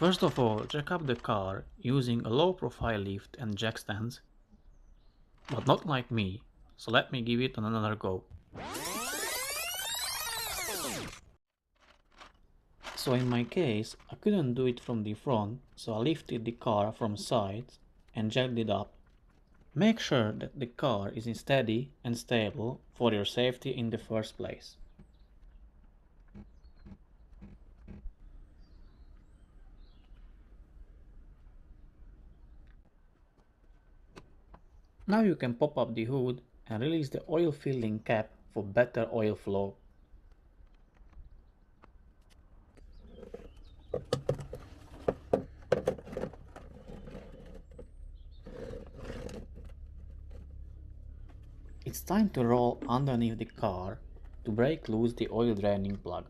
First of all, jack up the car using a low profile lift and jack stands, but not like me, so let me give it another go. So in my case, I couldn't do it from the front, so I lifted the car from sides and jacked it up. Make sure that the car is steady and stable for your safety in the first place. Now you can pop up the hood and release the oil filling cap for better oil flow. It's time to roll underneath the car to break loose the oil draining plug.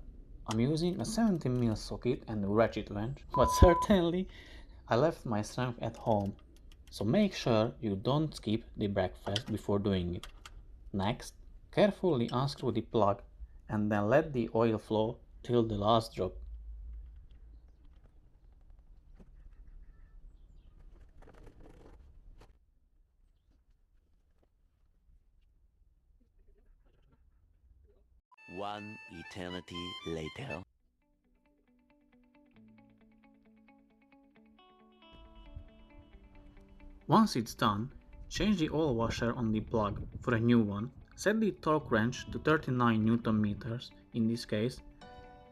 I'm using a 17mm socket and a ratchet wrench, but certainly I left my strength at home, so make sure you don't skip the breakfast before doing it. Next, carefully unscrew the plug and then let the oil flow till the last drop. One eternity later. Once it's done, change the oil washer on the plug for a new one, set the torque wrench to 39 Nm in this case,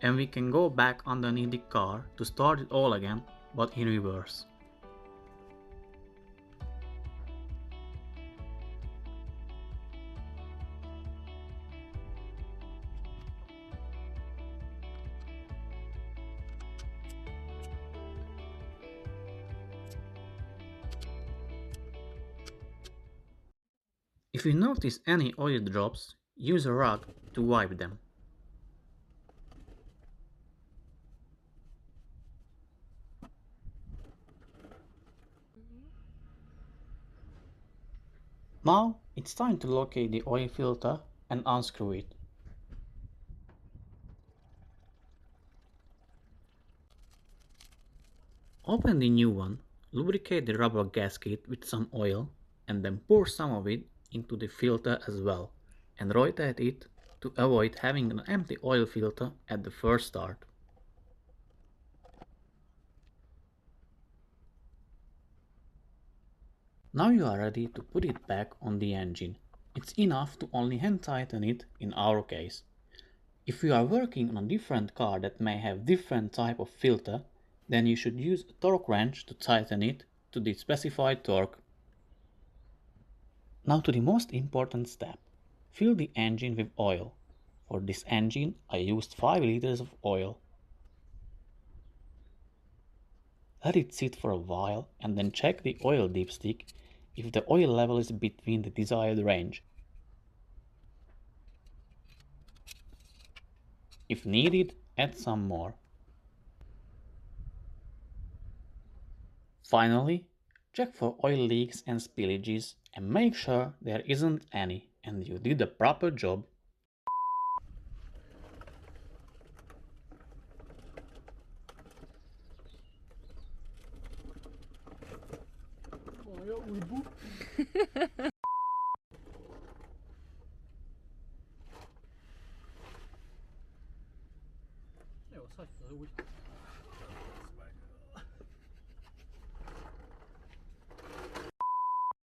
and we can go back underneath the car to start it all again, but in reverse. If you notice any oil drops, use a rag to wipe them. Now it's time to locate the oil filter and unscrew it. Open the new one, lubricate the rubber gasket with some oil, and then pour some of it into the filter as well, and rotate it to avoid having an empty oil filter at the first start. Now you are ready to put it back on the engine. It's enough to only hand tighten it in our case. If you are working on a different car that may have different type of filter, then you should use a torque wrench to tighten it to the specified torque. Now to the most important step. Fill the engine with oil. For this engine I used 5 liters of oil. Let it sit for a while and then check the oil dipstick if the oil level is between the desired range. If needed, add some more. Finally, check for oil leaks and spillages and make sure there isn't any and you did the proper job. Oh ja, Uibu.